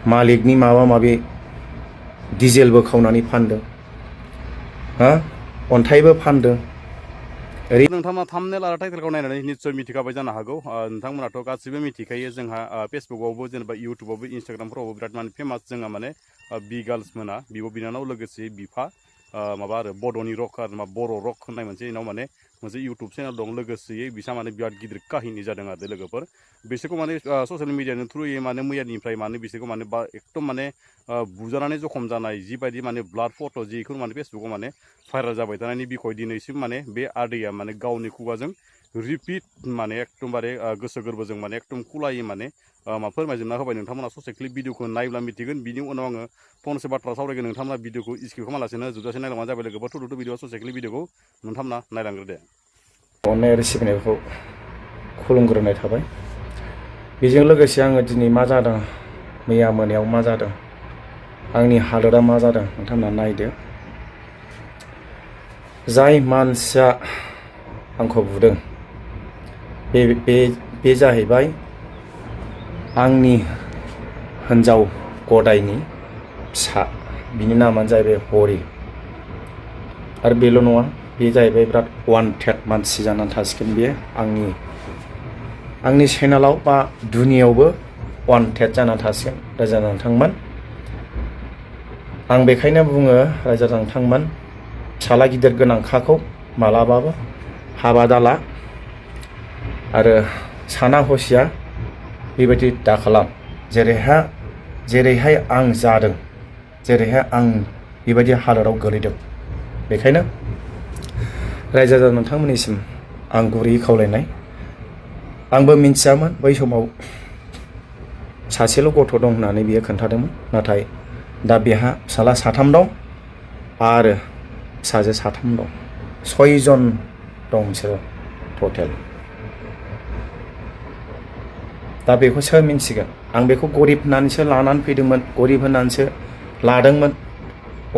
मालिकनि माबा माबि डिजेलबो खावनानै फानदों, अन्थाइबो फानदों। नोंथांमोना थाम्बनेल आरो टाइटेलखौ नायनानै निस्सय मिथिखाबाय जानो हागौ। नोंथांमोनाथ' गासिबो मिथिखायो जोंहा फेसबुकआवबो जेनेबा इउटुबावबो इन्स्टाग्रामफोरावबो बिराद माने फेमास जोंहा माने बि गार्ल्स मोना बिब' बिनानाव लोगोसे बिफा माबा आरो बड'नि रक आरो बर' रक होननाय मोनसे इनाव माने मोनसे इउटुब चेनेल दं। लोगोसेयै बिसा माने बिराद गिदिर काहिनी जादों आरो लोगोफोर बिसोरखौ माने ससियेल मिडियानि थ्रुयै माने मैयानिफ्राय माने बिसोरखौ माने एकदम माने बुजानानै जखम जानाय जिबायदि माने ब्लाड फट' जिखौ माने फेसबुकाव माने भाइरेल जाबाय थानायनि बिखय दिनैसिम माने बे आदैया माने गावनि खुगाजों रिपिट माने एकदमबारे गोसो गोरबोजों माने एकदम खुलायै माने फोरमायजोबना होबाय। नोंथांमोना ससे क्लिप भिडिअखौ नायब्ला मिथिगोन। बिनि उनाव आङो फंनैसो बाथ्रा सावरायगोन। नोंथांमोना भिडिअखौ स्किप खालामालासेनो जोबजासे नायलांबानो जाबाय। लोगोफोर थुदुथु भिडिअ ससे क्लिप भिडिअखौ नोंथांमोना नायलांग्रो दे। अननाय आरो सिबिनायखौ खुलुमग्रोनाय थाबाय। बेजों लोगोसे आङो दिनै मा जादों, मैया मोनायाव मा जादों, आंनि हालोदा मा जादों नोंथांमोना नायदो। जाय मानसिया आंखौ बुदों बे जाहैबाय आंनि हिन्जाव गदायनि फिसा। बिनि नामानो जाहैबाय हरि। आरो बेल' नङा, बे जाहैबाय बिराद वान्टेड मानसि जानानै थासिगोन। बेयो आंनि चेनेलाव बा दुनियावबो वान्टेड जानानै थासिगोन। रायजो नोंथांमोन, आं बेखायनो बुङो रायजो नोंथांमोन, फिसाला गिदिर गोनांखाखौ मालाबाबो हाबा दाला आरो साना हसिया बेबायदि दाखालाम। जेरैहाय आं जादों, जेरैहाय आं बेबायदि हालोदाव गोलैदों। बेखायनो रायजो नोंथांमोननिसिम आं गुरैयै खावलायनाय। आंबो मिन्थियामोन बै समाव सासेल' गथ' दं होननानै बियो खोन्थादोंमोन। नाथाय दा बेहा फिसाला 3 दं आरो फिसाजो 3 दं। 6 जन दं बिसोरो टटेल। दा बेखौ सोर मिन्थिगोन? आं बेखौ गरिब होननानैसो लानानै फैदोंमोन, गरिब होननानैसो लादोंमोन।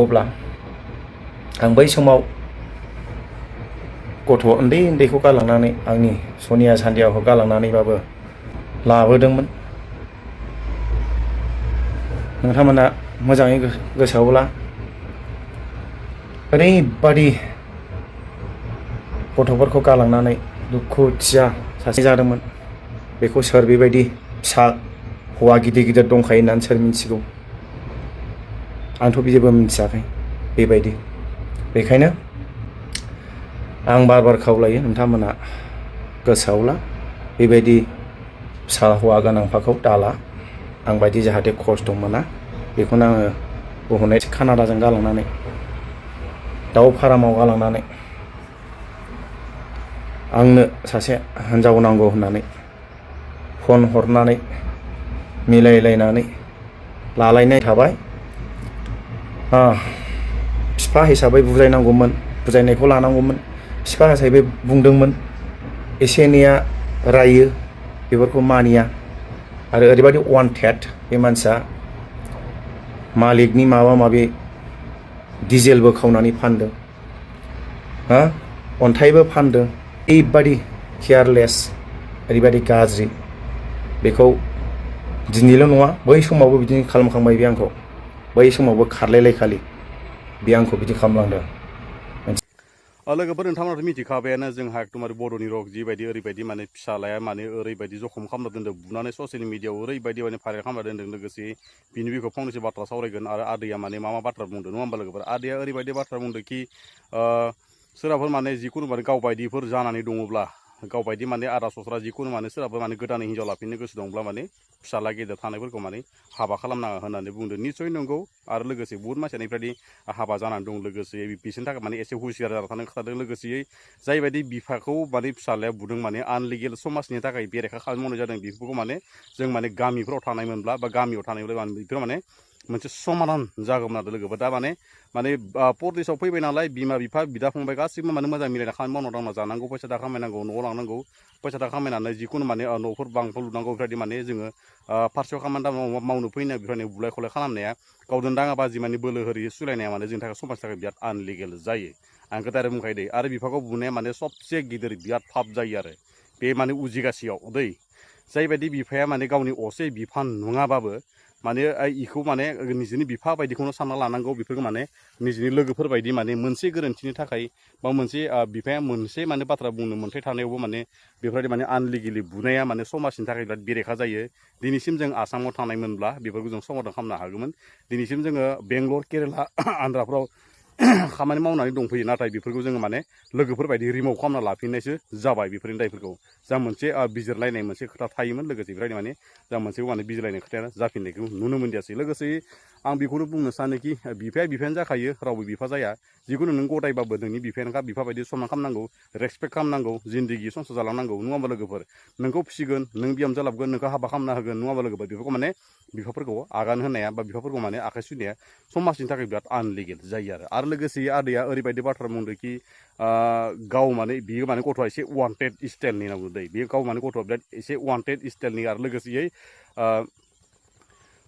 अब्ला आं बै समाव गथ' उन्दैखौ गालांनानै, आंनि सनिया सान्दियाखौ गालांनानैबाबो लाबोदोंमोन। नोंथांमोना मोजाङै गोसोआवब्ला ओरैबादि गथ'फोरखौ गालांनानै दुखुथिया सासे जादोंमोन। बेखौ सोर बेबायदि फिसा हौवा गिदिर दंखायो होननानै सोर मिन्थिगौ? आंथ' जेबो मिन्थियाखै बेबायदि। बेखायनो आं बार खावलायो, नोंथांमोना गोसोआवला बेबायदि फिसा हौवा गोनांफाखौ दाला। आं बायदि जाहाथे खस्थ' मोना, बेखौनो आङो बुंहरनाय। कानाडाजों गालांनानै, दाउ फारामाव गालांनानै, आंनो सासे हिन्जाव नांगौ होननानै फन हरनानै मिलायलायनानै लालायनाय थाबाय। बिफा हिसाबै बुजायनांगौमोन, बुजायनायखौ लानांगौमोन। बिफा हिसाबै बुंदोंमोन, एसे एनैया रायो, बेफोरखौ मानिया। आरो ओरैबायदि वान्टेड बे मानसिया, मालिकनि माबा माबि डिजेलबो खावनानै फानदों, अन्थाइबो फानदों। ओरैबायदि केयारलेस, ओरैबायदि गाज्रि। बेखौ दिनैल' नङा, बै समावबो बिदिनो खालामखांबाय बे आंखौ। बै समावबो खारलायलायखालि बे आंखौ बिदि खालामलांदों। लोगोफोर नोंथांमोनाथ' मिथिखाबायानो जोंहा एकदमबारे बड'नि रक जिबायदि ओरैबायदि माने फिसालाया माने ओरैबायदि जखम खालामना दोनदों, बुनानै ससियेल मिडियाआव ओरैबायदि माने भाइरेल खालामना दोनदों। लोगोसे बिनि बिखौ फंनैसो बाथ्रा सावरायगोन। आरो आदैया माने मा बाथ्रा बुंदों, नङा होमबा लोगोफोर? आदैया ओरैबायदि बाथ्रा बुंदों कि सोरबाफोर माने जिखुनु माने गावबायदिफोर जानानै दङब्ला, गावबायदि माने आदा सस्रा जिखुनु माने सोरहाबा माने गोदानै हिन्जाव लाफिननो गोसो दंब्ला माने फिसाला गेदेर थानायफोरखौ माने हाबा खालामनाङा होननानै बुंदों। निस्सय नंगौ। आरो लोगोसे बुहुत मानसियानो बेबायदि हाबा जानानै दं। लोगोसे बिसोरनि थाखाय माने एसे हुसियार जाना थानो खोथादों। लोगोसेयै जायबायदि बिफाखौ माने फिसालाया बुदों, माने आनलिगेल समाजनि थाखाय बेरेखा खामानि मावनाय जादों। बेफोरखौ माने जों माने गामिफ्राव थानाय मोनब्ला बा गामियाव थानायब्ला माने बेफोर माने मोनसे समाधान जागौमोन आरो लोगोफोर। दा माने परदेसाव फैबाय नालाय, बिमा बिफा बिदा फंबाय गासिबो माने मोजां मिलायना खामानि मावना दांना जानांगौ, फैसा थाखा खामायनांगौ, न'आव लांनांगौ, फैसा थाखा खामायनानै जिखुनु माने न'फोर बांफोर लुनांगौ। बेफोरबायदि माने जोङो फारसेयाव खामानि मावनो फैनाय बेफोरबायदि बुलाय खलाय खालामनाया, गावजों दाङाबाजि माने बोलो होरि सुलायनाया माने जोंनि थाखाय समाजनि थाखाय बिराद आनलिगेल जायो। आं खोथा आरो बुंखायो दै। आरो बिफाखौ बुनाया माने सबसे गिदिर बिराद फाब जायो आरो बे माने उजिगासेयाव दै। जायबायदि बिफाया माने गावनि असे बिफा नङाबाबो माने इखौ माने निजिनि बिफा बायदिखौनो सानना लानांगौ बेफोरखौ माने निजिनि लोगोफोर बायदि माने मोनसे गोरोन्थिनि थाखाय बा मोनसे बिफाया मोनसे माने बाथ्रा बुंनो मोन्थाय थानायावबो माने बेफोरबायदि माने आनलिगेलि बुनाया माने समाजनि थाखाय बिराद बेरेखा जायो दिनैसिम जों आसामाव थानायमोनब्ला बेफोरखौ जों समाधान खालामनो हागौमोन दिनैसिम जोङो बेंगलर केरेला आन्ध्राफ्राव खामानि मावनानै दंफैयो नाथाय बेफोरखौ जोङो माने लोगोफोर बायदि रिमुभ खालामना लाफिननायसो जाबाय बेफोरनि दायफोरखौ जा मोनसे बिजिरलायनाय मोनसे खोथा थायोमोन लोगोसे बेफोरबायदि माने जा मोनसे माने बिजिरलायनाय खोथाया जाफिननायखौ नुनो मोनदियासै लोगोसे आं बेखौनो बुंनो सानोखि बिफाया बिफायानो जाखायो रावबो बिफा जाया जिखुनु नों गदायबाबो नोंनि बिफायानोखा बिफा बायदि सनमान खालामनांगौ रेसपेक्ट खालामनांगौ जिन्दगि संसार जालांनांगौ नङा होमबा लोगोफोर नोंखौ फिसिगोन नों बिहामजो लाबगोन नोंखौ हाबा खालामना होगोन नङा होमबा लोगोफोर बेफोरखौ माने बिफाफोरखौ आगान होनाया बा बिफाफोरखौ माने आखाइ सुनाया समाजनि थाखाय बिराद आनलिगेल जायो आरो लोगोसे आदैया ओरैबायदि बाथ्रा बुंदोंखि गाव माने बियो माने गथ'आ एसे वान्टेड स्टाइलनि होनना बुंदों बेयो गाव माने गथ'आ बिराद एसे वान्टेड स्टाइलनि आरो लोगोसेयै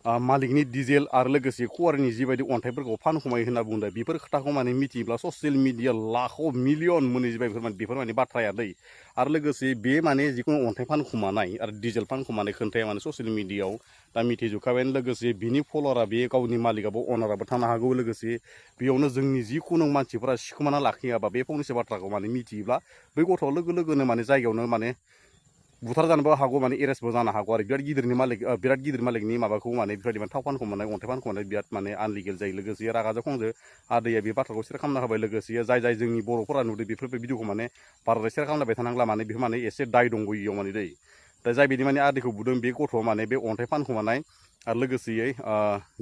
मालिकनि डिजेल आरो लोगोसे कुवारिनि जिबायदि अन्थाइफोरखौ फानखुमायो होनना बुंदों बेफोर खोथाखौ माने मिथियोब्ला ससियेल मिडिया लाखआव मिलियन मोनहैजोबबाय बेफोर माने बाथ्राया दै आरो लोगोसे बे माने जिखुनु अन्थाइ फानखुमानाय आरो डिजेल फानखुमानाय खोन्थाया माने ससियेल मिडियाआव दा मिथिजोबखाबायानो लोगोसे बिनि फल'वारा बे गावनि मालिकआबो अनाराबो थानो हागौ लोगोसे बेयावनो जोंनि जिखुनु मानसिफोरा सिखोमाना लाखियाबा बे फंनैसो बाथ्राखौ माने मिथियोब्ला बै गथ'आ लोगो लोगोनो माने जायगायावनो माने बुथार जानोबो हागौ माने एरेस्टबो जानो हागौ आरो बिराद गिदिर मालिकनि माबाखौ माने बेफोरबायदि माने थाव फानखुमानाय अन्थाइ फानखुमानाय बिराद माने आनलिगेल जायो लोगोसे रागाजों फंजों आदैया बे बाथ्राखौ सेयार खालामना होबाय लोगोसे जाय जोंनि बर'फोरा नुदों बेफोर भिडिअखौ माने बाराद्राय सेयार खालामलायबाय थानांला माने बेफोर माने एसे दाय दंबो इयाव माने दै दा जाय बिदि माने आदैखौ बुदों बे गथ'आ माने बे अन्थाइ फानखुमानाय आरो लोगोसेयै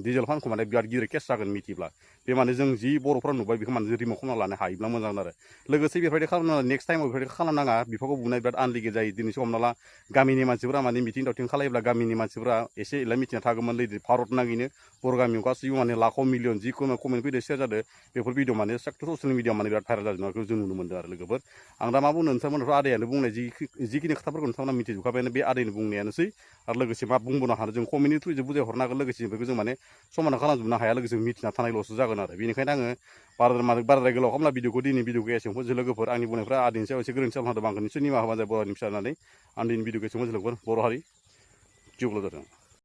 डिजेल फानखुमानाय बिराद गिदिर केस जागोन मिथिब्ला बे माने जों जि बर'फोरा नुबाय बेखौ माने रिमुभ खालामना लानो हायोब्ला मोजां आरो लोगोसे बेफोरबायदि खालामनाङा नेक्स्ट टाइमाव बेफोरबायदि खालामनाङा बिफाखौ बुनाय बिराद आनलिगेल जायो दिनैसो हमना ला गामिनि मानसिफोरा माने मिथिं दावथिं खालायोब्ला गामिनि मानसिफोरा एसे एला मिथिना थागौमोन लैदि भारत नाङैनो बर' गामियाव गासैबो माने लाखआव मिलियन जिखुनु कमेन्ट फैदो सेयार जादों बेफोर भिडिअ माने ससियेल मिडियाआव माने बिराद भाइरेल जाजोबनायखौ जों नुनो मोनदों आरो लोगोफोर आं दा मा बुंनो नोंथांमोनथ' आदैयानो बुंनाय जिखिनि खोथाफोरखौ नोंथांमोना मिथिजोबखाबायानो बे आदैनि बुंनायानोसै आरो लोगोसे मा बुंबावनो हानो जों कमेन्टनि थ्रुजों बुजायहरनो हागोन लोगोसे बेखौ जों माने समाधान खालामजोबनो हाया लोगोसे मिथिना थानायल'सो जागोन आरो बेनिखायनो आङो बाराद्राय गोलाव खालामला भिडिअखौ दिनै भिडिअखौ एसेयावनो फोजोब लोगोफोर आंनि बुंनायफ्रा आदैनि सायाव एसे गोरोन्थि जानो हादों आं निसय निमाहा होबानो जाबाय बर' हारिनि फिसा होननानै आं दिनै भिडिअखौ एसेयावनो फोजोबगोन बर' हारि जिउल' जादों